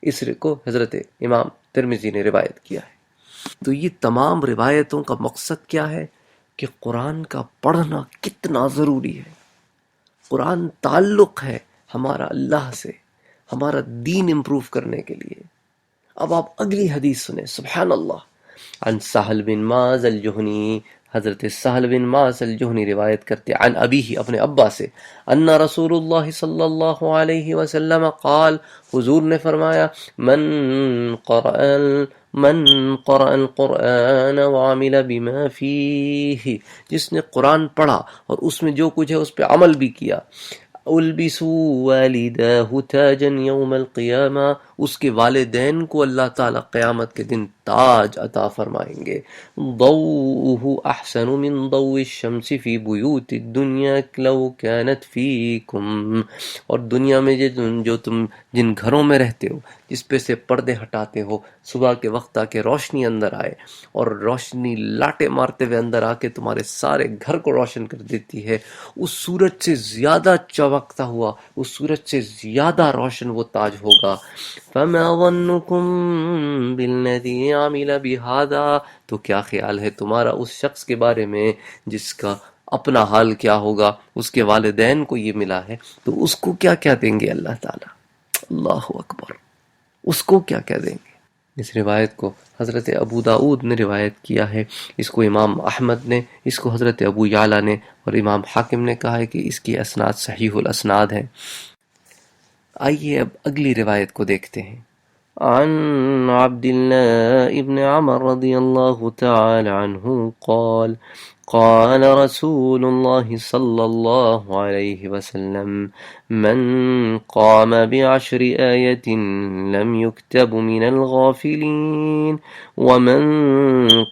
اس کو حضرت امام ترمذی نے روایت کیا ہے۔ تو یہ تمام روایتوں کا مقصد کیا ہے کہ قرآن کا پڑھنا کتنا ضروری ہے۔ قرآن تعلق ہے ہمارا اللہ سے، ہمارا دین امپروو کرنے کے لیے۔ اب آپ اگلی حدیث سنیں، سبحان اللہ۔ عن سہل بن معاذ الجہنی، حضرت سہل بن معاذ الجہنی روایت کرتے عن ابیہ اپنے ابا سے، ان رسول اللہ صلی اللہ علیہ وسلم قال، حضور نے فرمایا من قرأ القرآن وعمل بما فیہ، جس نے قرآن پڑھا اور اس میں جو کچھ ہے اس پہ عمل بھی کیا، البسوا والداہ تاجا یوم القیامہ، اس کے والدین کو اللہ تعالیٰ قیامت کے دن تاج عطا فرمائیں گے۔ ضوءہ احسن من ضوء الشمس فی بیوت الدنیا لو کانت فیکم، اور دنیا میں جو تم جن گھروں میں رہتے ہو، جس پہ سے پردے ہٹاتے ہو، صبح کے وقت آ کے روشنی اندر آئے اور روشنی لاٹے مارتے ہوئے اندر آ کے تمہارے سارے گھر کو روشن کر دیتی ہے، اس سورج سے زیادہ چمکتا ہوا، اس سورج سے زیادہ روشن وہ تاج ہوگا۔ فما ظنکم بالذی عمل بہذا، تو کیا خیال ہے تمہارا اس شخص کے بارے میں جس کا اپنا حال کیا ہوگا، اس کے والدین کو یہ ملا ہے تو اس کو کیا کیا دیں گے اللہ تعالیٰ؟ اللہ اکبر، اس کو کیا کیا دیں گے؟ اس روایت کو حضرت ابو داود نے روایت کیا ہے، اس کو امام احمد نے، اس کو حضرت ابو یعلا نے اور امام حاکم نے کہا ہے کہ اس کی اسناد صحیح الاسناد ہے۔ آئیے اب اگلی روایت کو دیکھتے ہیں۔ عن عبد الله ابن عمر رضی اللہ تعالی عنہ قال قال رسول الله صلى الله عليه وسلم من قام بعشر آية لم يكتب من الغافلين ومن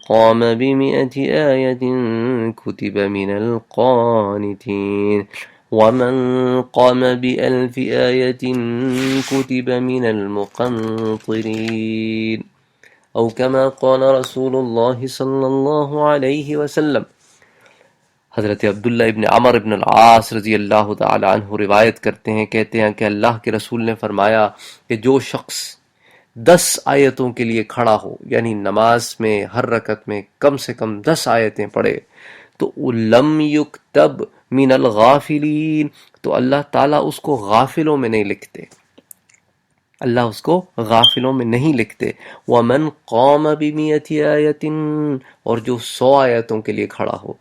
قام بمئة آية كتب من القانتين ومن قام بألف آية كتب من المقنطرين أو كما قال رسول الله صلى الله عليه وسلم۔ حضرت عبداللہ ابن عمر ابن العاص رضی اللہ تعالی عنہ روایت کرتے ہیں، کہتے ہیں کہ اللہ کے رسول نے فرمایا کہ جو شخص 10 آیتوں کے لیے کھڑا ہو، یعنی نماز میں ہر رکعت میں کم سے کم 10 آیتیں پڑھے، تو لم یکتب من الغافلین، تو اللہ تعالیٰ اس کو غافلوں میں نہیں لکھتے، اللہ اس کو غافلوں میں نہیں لکھتے۔ وَمَنْ قَامَ بِمِئَةِ آیَةٍ، اور جو 100 آیتوں کے لیے کھڑا ہو،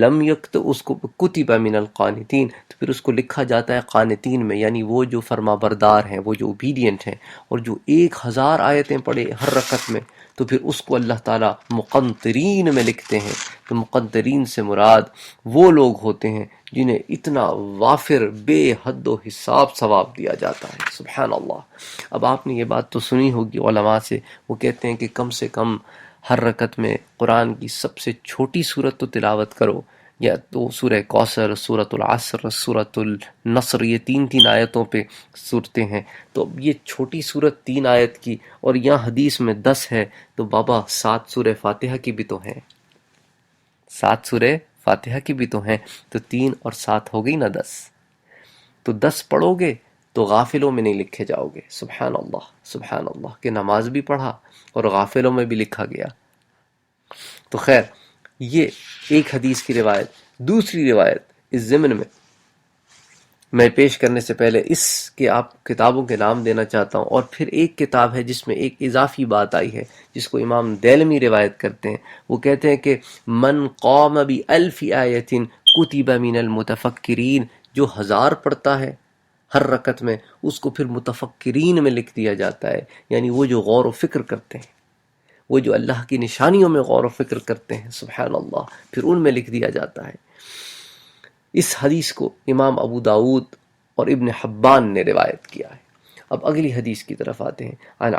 لم یکت، اس کو کتب من القانتین، تو پھر اس کو لکھا جاتا ہے قانتین میں، یعنی وہ جو فرما بردار ہیں، وہ جو اوبیڈینٹ ہیں، اور جو 1000 آیتیں پڑھے ہر رکعت میں، تو پھر اس کو اللہ تعالیٰ مقنطرین میں لکھتے ہیں۔ تو مقنطرین سے مراد وہ لوگ ہوتے ہیں جنہیں اتنا وافر بے حد و حساب ثواب دیا جاتا ہے۔ سبحان اللہ۔ اب آپ نے یہ بات تو سنی ہوگی علماء سے، وہ کہتے ہیں کہ کم سے کم ہر رکعت میں قرآن کی سب سے چھوٹی سورت تو تلاوت کرو، یا تو سورہ کوثر، سورۃ العصر، سورۃ النصر، یہ تین تین آیتوں پہ صورتیں ہیں، تو یہ چھوٹی سورت 3 آیت کی، اور یہاں حدیث میں 10 ہے، تو بابا 7 سورہ فاتحہ کی بھی تو ہیں، 7 سورہ فاتحہ کی بھی تو ہیں، تو 3 اور 7 ہو گئی نا 10، تو 10 پڑھو گے تو غافلوں میں نہیں لکھے جاؤ گے۔ سبحان اللہ، سبحان اللہ، کہ نماز بھی پڑھا اور غافلوں میں بھی لکھا گیا۔ تو خیر، یہ ایک حدیث کی روایت۔ دوسری روایت اس ضمن میں پیش کرنے سے پہلے اس کے آپ کتابوں کے نام دینا چاہتا ہوں، اور پھر ایک کتاب ہے جس میں ایک اضافی بات آئی ہے، جس کو امام دیلمی روایت کرتے ہیں۔ وہ کہتے ہیں کہ من قام بألف آیت کتب من المتفکرین، جو 1000 پڑھتا ہے ہر رکعت میں، اس کو پھر متفکرین میں لکھ دیا جاتا ہے، یعنی وہ جو غور و فکر کرتے ہیں، وہ جو اللہ کی نشانیوں میں غور و فکر کرتے ہیں، سبحان اللہ، پھر ان میں لکھ دیا جاتا ہے۔ اس حدیث کو امام ابو داود اور ابن حبان نے روایت کیا ہے۔ اب اگلی حدیث کی طرف آتے ہیں۔ عن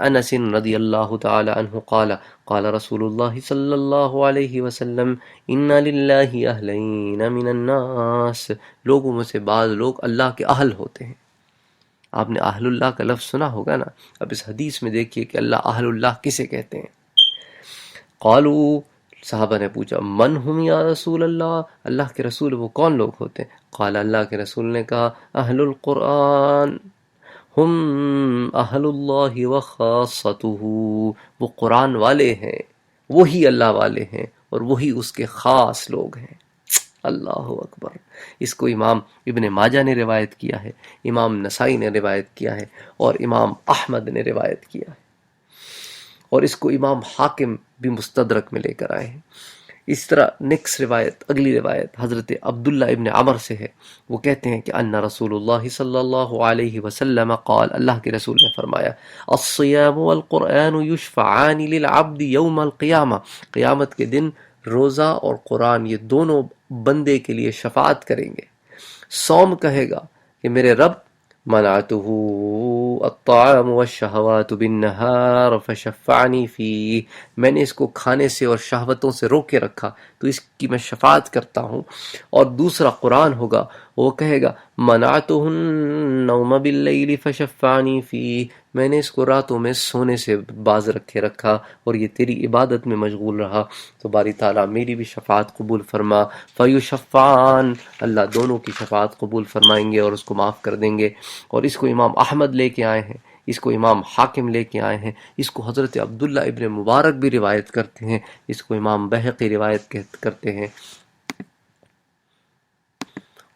انس رضی اللہ تعالی عنہ قال قال رسول اللہ صلی اللہ علیہ وسلم ان للہ اہلین من الناس، لوگوں میں سے بعض لوگ اللہ کے اہل ہوتے ہیں۔ آپ نے اہل اللہ کا لفظ سنا ہوگا نا، اب اس حدیث میں دیکھیے کہ اللہ اہل اللہ کسے کہتے ہیں۔ قالوا، صحابہ نے پوچھا، من ہم یا رسول اللہ، اللہ کے رسول وہ کون لوگ ہوتے ہیں؟ قال، اللہ کے رسول نے کہا، اہل القرآن ہم اہل اللہ وخاصتہ، وہ قرآن والے ہیں، وہی اللہ والے ہیں، اور وہی اس کے خاص لوگ ہیں۔ اللہ اکبر۔ اس کو امام ابن ماجہ نے روایت کیا ہے، امام نسائی نے روایت کیا ہے، اور امام احمد نے روایت کیا ہے، اور اس کو امام حاکم بھی مستدرک میں لے کر آئے ہیں۔ اس طرح نیکس روایت، اگلی روایت حضرت عبداللہ ابن عمر سے ہے۔ وہ کہتے ہیں کہ ان رسول اللہ صلی اللہ علیہ وسلم قال، اللہ کے رسول نے فرمایا، الصیام والقرآن یشفعان للعبد یوم القیامہ، قیامت کے دن روزہ اور قرآن یہ دونوں بندے کے لیے شفاعت کریں گے۔ صوم کہے گا کہ میرے رب، منعته الطعام والشہوات بالنہار فشفعنی فی، میں نے اس کو کھانے سے اور شہوتوں سے روکے رکھا تو اس کی میں شفاعت کرتا ہوں۔ اور دوسرا قرآن ہوگا، وہ کہے گا منعته النوم باللیل فشفعنی فی، میں نے اس کو راتوں میں سونے سے باز رکھے رکھا اور یہ تیری عبادت میں مشغول رہا، تو باری تعالیٰ میری بھی شفاعت قبول فرما۔ فیشفعان، اللہ دونوں کی شفاعت قبول فرمائیں گے اور اس کو معاف کر دیں گے۔ اور اس کو امام احمد لے کے آئے ہیں، اس کو امام حاکم لے کے آئے ہیں، اس کو حضرت عبداللہ ابن مبارک بھی روایت کرتے ہیں، اس کو امام بہقی روایت کرتے ہیں،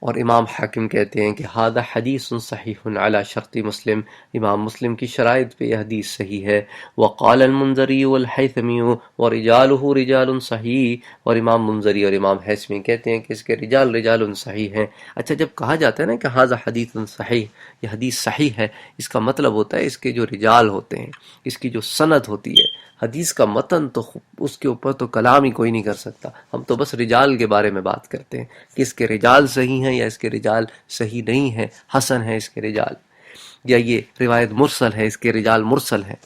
اور امام حاکم کہتے ہیں کہ ھذا حدیث صحیح علی شرط مسلم، امام مسلم کی شرائط پہ یہ حدیث صحیح ہے۔ وقال المنذری والحیثمی ورجالہ رجال صحیح، اور امام منذری اور امام حیثمی کہتے ہیں کہ اس کے رجال صحیح ہیں۔ اچھا، جب کہا جاتا ہے نا کہ ھذا حدیث صحیح، یہ حدیث صحیح ہے، اس کا مطلب ہوتا ہے اس کے جو رجال ہوتے ہیں، اس کی جو سند ہوتی ہے، حدیث کا متن تو اس کے اوپر تو کلام ہی کوئی نہیں کر سکتا، ہم تو بس رجال کے بارے میں بات کرتے ہیں کہ اس کے رجال صحیح ہیں یا اس کے رجال صحیح نہیں ہیں، حسن ہے اس کے رجال، یا یہ روایت مرسل ہے، اس کے رجال مرسل ہیں۔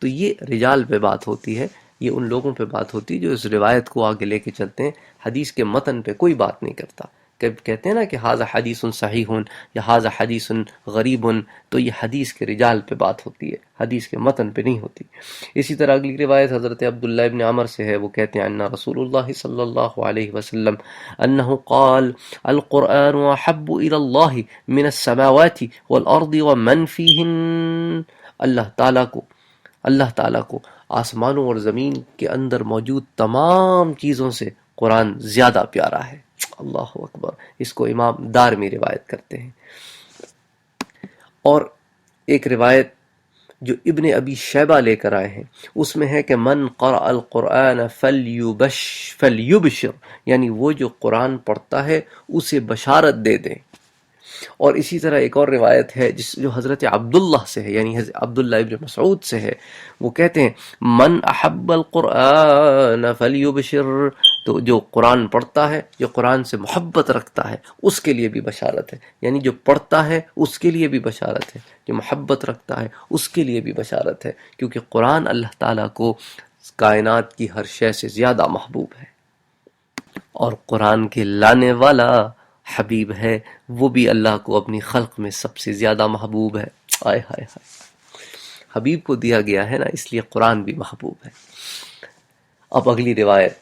تو یہ رجال پہ بات ہوتی ہے، یہ ان لوگوں پہ بات ہوتی ہے جو اس روایت کو آگے لے کے چلتے ہیں، حدیث کے متن پہ کوئی بات نہیں کرتا۔ کہتے ہیں نا کہ ھذا حدیث صحیح یا ھذا حدیث غریب، تو یہ حدیث کے رجال پہ بات ہوتی ہے، حدیث کے متن پہ نہیں ہوتی۔ اسی طرح اگلی روایت حضرت عبداللہ ابن عمر سے ہے، وہ کہتے ہیں ان رسول اللہ صلی اللہ علیہ وسلم انہ قال القرآن احب الی اللہ من السماوات والارض ومن فیہن، اللہ تعالیٰ کو آسمانوں اور زمین کے اندر موجود تمام چیزوں سے قرآن زیادہ پیارا ہے۔ اللہ اکبر۔ اس کو امام دارمی روایت کرتے ہیں۔ اور ایک روایت جو ابن ابی شیبہ لے کر آئے ہیں، اس میں ہے کہ من قرأ القرآن فلیبشر، یعنی وہ جو قرآن پڑھتا ہے اسے بشارت دے دیں۔ اور اسی طرح ایک اور روایت ہے جو حضرت عبداللہ سے ہے، یعنی حضرت عبداللہ ابن مسعود سے ہے، وہ کہتے ہیں من احب القرآن فلیبشر، تو جو قرآن پڑھتا ہے، جو قرآن سے محبت رکھتا ہے، اس کے لیے بھی بشارت ہے، یعنی جو پڑھتا ہے اس کے لیے بھی بشارت ہے، جو محبت رکھتا ہے اس کے لیے بھی بشارت ہے، کیونکہ قرآن اللہ تعالیٰ کو کائنات کی ہر شے سے زیادہ محبوب ہے، اور قرآن کے لانے والا حبیب ہے، وہ بھی اللہ کو اپنی خلق میں سب سے زیادہ محبوب ہے۔ آئے ہائے ہائے، حبیب کو دیا گیا ہے نا، اس لیے قرآن بھی محبوب ہے۔ اب اگلی روایت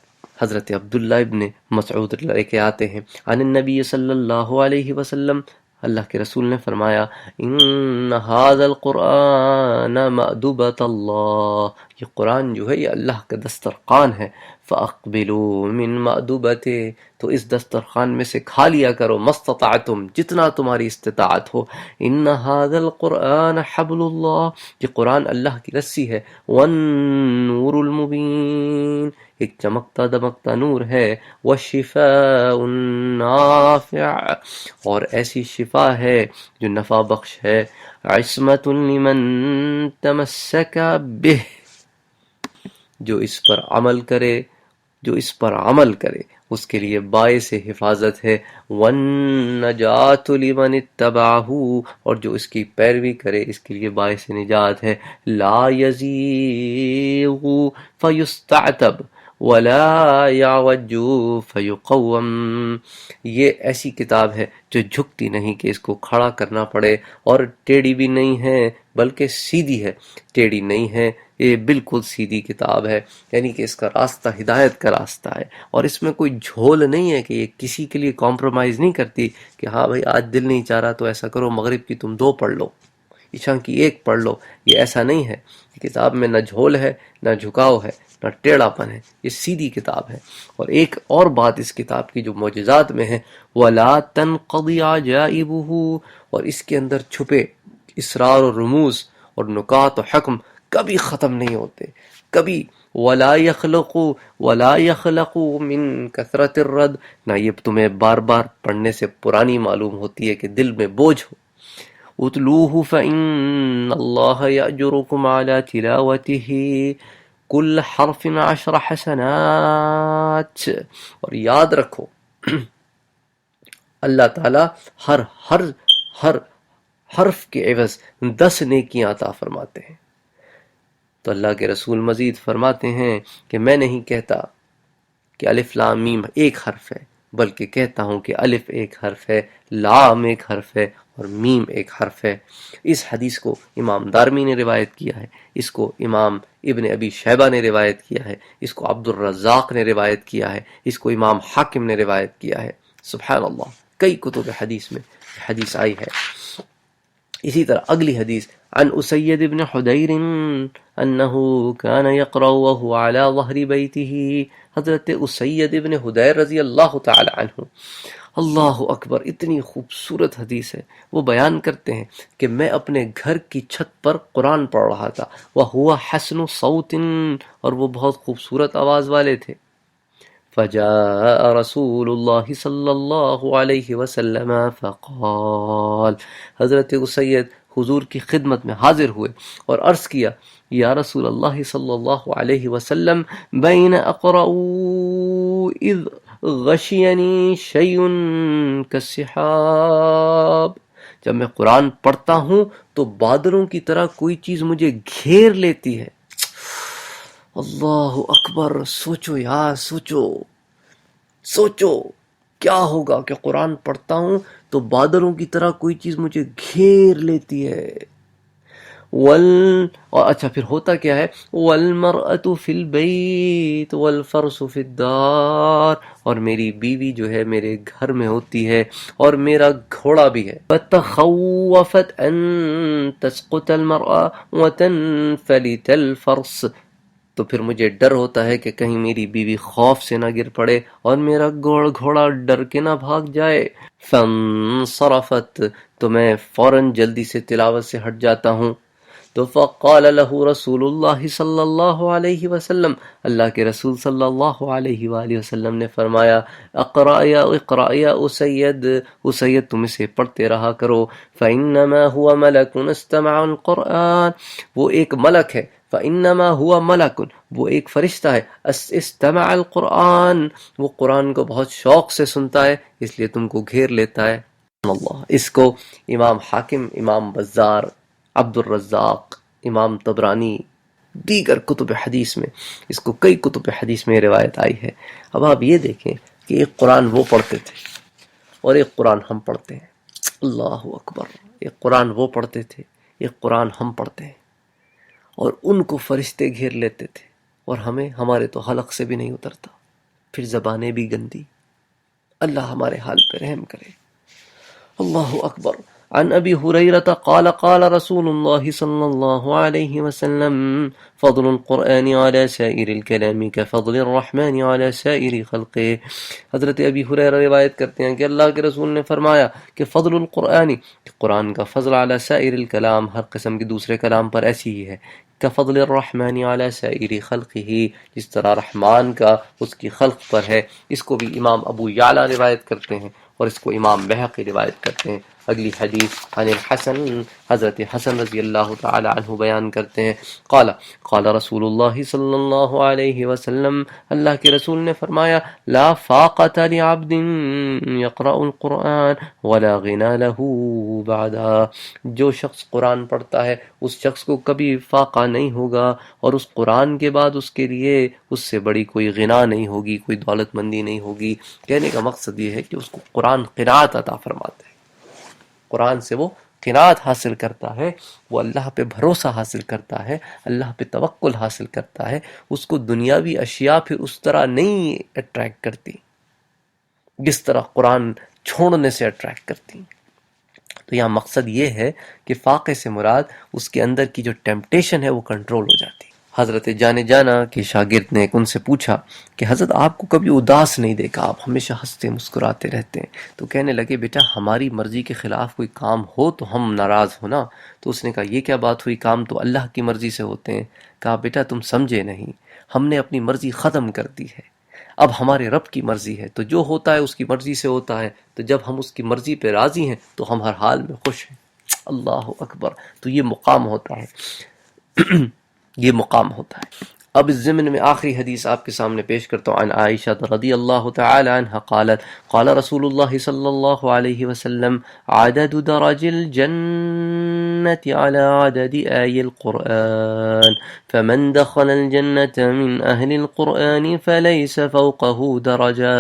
حضرت عبداللہ ابن مسعود لے کے آتے ہیں، عن النبی صلی اللہ علیہ وسلم، اللہ کے رسول نے فرمایا ان هذا القرآن مأدبۃ اللہ، یہ قرآن جو ہے یہ اللہ کا دسترخوان ہے، فاقبلوا من مأدبته، تو اس دسترخوان میں سے کھا لیا کرو، مستطعتم، جتنا تمہاری استطاعت ہو، ان هذا القرآن حبل اللہ، یہ قرآن اللہ کی رسی ہے، والنور المبین، ایک چمکتا دمکتا نور ہے، والشفاء النافع، اور ایسی شفا ہے جو نفع بخش ہے، عصمت لمن تمسک بہ، جو اس پر عمل کرے اس کے لیے باعث حفاظت ہے، والنجات لمن اتبعہ، اور جو اس کی پیروی کرے اس کے لیے باعث نجات ہے، لا یزیغ فیستعتب ولا یعوج فیقوم، یہ ایسی کتاب ہے جو جھکتی نہیں کہ اس کو کھڑا کرنا پڑے، اور ٹیڑھی بھی نہیں ہے بلکہ سیدھی ہے، ٹیڑھی نہیں ہے، یہ بالکل سیدھی کتاب ہے، یعنی کہ اس کا راستہ ہدایت کا راستہ ہے، اور اس میں کوئی جھول نہیں ہے کہ یہ کسی کے لیے کمپرومائز نہیں کرتی کہ ہاں بھائی آج دل نہیں چاہ رہا تو ایسا کرو مغرب کی تم 2 پڑھ لو، عشاء کی 1 پڑھ لو، یہ ایسا نہیں ہے، کتاب میں نہ جھول ہے، نہ جھکاؤ ہے، نہ ٹیڑھا پن ہے، یہ سیدھی کتاب ہے۔ اور ایک اور بات اس کتاب کی جو معجزات میں ہے، وَلَا تَنْقَضِي عَجَائِبُهُ، اور اس کے اندر چھپے اسرار و رموز اور نکات و حکم کبھی ختم نہیں ہوتے، کبھی، وَلَا يَخْلَقُ مِن كَثْرَةِ الرَّدْ، نہ یہ تمہیں بار بار پڑھنے سے پرانی معلوم ہوتی ہے کہ دل میں بوجھ ہو، اتلوہ فإن اللہ یأجرکم علی تلاوتہ کل حرف 10 حسنات، اور یاد رکھو اللہ تعالی ہر حرف کے عوض 10 نیکیاں عطا فرماتے ہیں۔ تو اللہ کے رسول مزید فرماتے ہیں کہ میں نہیں کہتا کہ الف لام میم ایک حرف ہے، بلکہ کہتا ہوں کہ الف ایک حرف ہے، لام ایک حرف ہے، اور میم ایک حرف ہے۔ اس حدیث کو امام دارمی نے روایت کیا ہے، اس کو امام ابن ابی شیبہ نے روایت کیا ہے، اس کو عبد الرزاق نے روایت کیا ہے، اس کو امام حاکم نے روایت کیا ہے۔ سبحان اللہ، کئی کتب حدیث میں حدیث آئی ہے۔ اسی طرح اگلی حدیث عن اسید بن حدیر انه كان يقرأ وهو على ظهر بيته، حضرت اسید ابن حدیر رضی اللہ تعالی عنہ، اللہ اکبر، اتنی خوبصورت حدیث ہے، وہ بیان کرتے ہیں کہ میں اپنے گھر کی چھت پر قرآن پڑھ رہا تھا، وَهُوَ حَسْنُ صَوْتٍ، اور وہ بہت خوبصورت آواز والے تھے، فجاء رسول اللہ صلی اللہ علیہ وسلم فقال، حضرت اسید حضور کی خدمت میں حاضر ہوئے اور عرض کیا، یا رسول اللہ صلی اللہ علیہ وسلم، بین اقرأ اذ غشینی شیء کالسحاب، جب میں قرآن پڑھتا ہوں تو بادلوں کی طرح کوئی چیز مجھے گھیر لیتی ہے۔ اللہ اکبر، سوچو یار، سوچو کیا ہوگا کہ قرآن پڑھتا ہوں تو بادلوں کی طرح کوئی چیز مجھے گھیر لیتی ہے، اور اچھا پھر ہوتا کیا ہے، والمرأة فی البیت والفرس فی الدار، اور میری بیوی جو ہے میرے گھر میں ہوتی ہے اور میرا گھوڑا بھی ہے، فتخوفت ان تسقط المرأة وتنفلت الفرس، تو پھر مجھے ڈر ہوتا ہے کہ کہیں میری بیوی خوف سے نہ گر پڑے اور میرا گھوڑا ڈر کے نہ بھاگ جائے، فانصرفت، تو میں فوراً جلدی سے تلاوت سے ہٹ جاتا ہوں، تو فقال له رسول اللہ صلی اللہ علیہ وسلم، اللہ کے رسول صلی اللہ علیہ وآلہ وسلم نے فرمایا، اقرأ یا اسید، اسید تم اسے پڑھتے رہا کرو، فإنما هو ملک استمع القرآن، وہ ایک ملک ہے، فإنما هو ملک، وہ ایک فرشتہ ہے، استمع القرآن، وہ قرآن کو بہت شوق سے سنتا ہے، اس لیے تم کو گھیر لیتا ہے۔ اللہ، اس کو امام حاکم، امام بزار، عبد الرزاق، امام طبرانی، دیگر کتب حدیث میں، اس کو کئی کتب حدیث میں روایت آئی ہے۔ اب آپ یہ دیکھیں کہ ایک قرآن وہ پڑھتے تھے اور ایک قرآن ہم پڑھتے ہیں۔ اللہ اکبر، ایک قرآن وہ پڑھتے تھے، ایک قرآن ہم پڑھتے ہیں، اور ان کو فرشتے گھیر لیتے تھے، اور ہمیں، ہمارے تو حلق سے بھی نہیں اترتا، پھر زبانیں بھی گندی۔ اللہ ہمارے حال پہ رحم کرے۔ اللہ اکبر۔ عن ابی ہریرہ قال قال رسول اللہ صلی اللہ علیہ وسلم فضل القرآن على سائر الكلام كفضل الرحمن على سائر خلقه۔ حضرت ابی ہریرہ روایت کرتے ہیں کہ اللہ کے رسول نے فرمایا کہ فضل القرآن، قرآن کا فضل على سائر الکلام، ہر قسم کے دوسرے کلام پر ایسی ہی ہے، کفضل الرحمن على سائر خلقه، جس طرح رحمان کا اس کی خلق پر ہے۔ اس کو بھی امام ابو یعلا روایت کرتے ہیں اور اس کو امام بہقی روایت کرتے ہیں۔ اگلی حدیث عن الحسن، حضرت حسن رضی اللہ تعالی عنہ بیان کرتے ہیں، قال قال رسول اللہ صلی اللہ علیہ وسلم، اللہ کے رسول نے فرمایا، لا فاقۃ لعبد یقرأ القرآن ولا غنى له بعدا، جو شخص قرآن پڑھتا ہے اس شخص کو کبھی فاقہ نہیں ہوگا، اور اس قرآن کے بعد اس کے لیے اس سے بڑی کوئی غنا نہیں ہوگی، کوئی دولت مندی نہیں ہوگی۔ کہنے کا مقصد یہ ہے کہ اس کو قرآن قرات عطا فرماتا ہے، قرآن سے وہ قرات حاصل کرتا ہے، وہ اللہ پہ بھروسہ حاصل کرتا ہے، اللہ پہ توکل حاصل کرتا ہے، اس کو دنیاوی اشیاء پھر اس طرح نہیں اٹریکٹ کرتی جس طرح قرآن چھوڑنے سے اٹریکٹ کرتی۔ تو یہاں مقصد یہ ہے کہ فاقے سے مراد اس کے اندر کی جو ٹیمپٹیشن ہے وہ کنٹرول ہو جاتی۔ حضرت جانا کے شاگرد نے ان سے پوچھا کہ حضرت آپ کو کبھی اداس نہیں دیکھا، آپ ہمیشہ ہنستے مسکراتے رہتے ہیں۔ تو کہنے لگے بیٹا ہماری مرضی کے خلاف کوئی کام ہو تو ہم ناراض ہونا۔ تو اس نے کہا یہ کیا بات ہوئی، کام تو اللہ کی مرضی سے ہوتے ہیں۔ کہا بیٹا تم سمجھے نہیں، ہم نے اپنی مرضی ختم کر دی ہے، اب ہمارے رب کی مرضی ہے، تو جو ہوتا ہے اس کی مرضی سے ہوتا ہے، تو جب ہم اس کی مرضی پہ راضی ہیں تو ہم ہر حال میں خوش ہیں۔ اللہ اکبر۔ تو یہ مقام ہوتا ہے یہ مقام ہوتا ہے۔ اب اس ضمن میں آخری حدیث آپ کے سامنے پیش کرتا ہوں۔ عن عائشہ رضی اللہ تعالی عنہ قالت قال رسول اللہ صلی اللہ علیہ وسلم عدد درج الجنة على عدد آي القرآن فمن دخل الجنة من أهل القرآن فليس فوقه درجة۔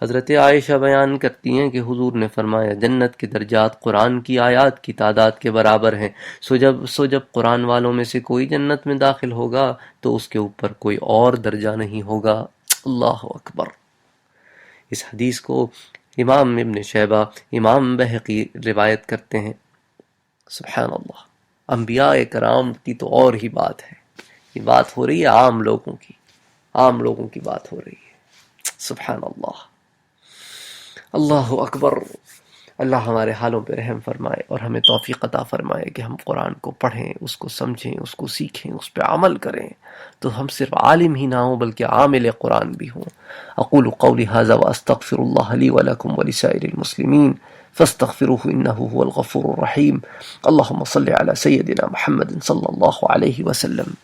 حضرت عائشہ بیان کرتی ہیں کہ حضور نے فرمایا جنت کے درجات قرآن کی آیات کی تعداد کے برابر ہیں، سو جب قرآن والوں میں سے کوئی جنت میں داخل ہوگا تو اس کے اوپر کوئی اور درجہ نہیں ہوگا۔ اللہ اکبر۔ اس حدیث کو امام ابن شیبہ، امام بہقی روایت کرتے ہیں۔ سبحان اللہ، انبیاء کرام کی تو اور ہی بات ہے، یہ بات ہو رہی ہے عام لوگوں کی، عام لوگوں کی بات ہو رہی ہے۔ سبحان اللہ، اللہ اکبر۔ اللہ ہمارے حالوں پہ رحم فرمائے اور ہمیں توفیق عطا فرمائے کہ ہم قرآن کو پڑھیں، اس کو سمجھیں، اس کو سیکھیں، اس پہ عمل کریں، تو ہم صرف عالم ہی نہ ہوں بلکہ عامل قرآن بھی ہوں۔ اقول قولی ھذا واستغفر اللہ لی ولکم ولسائر المسلمین فاستغفروه انه هو الغفور الرحیم۔ اللهم صل علی سیدنا محمد صلی اللہ علیہ وسلم۔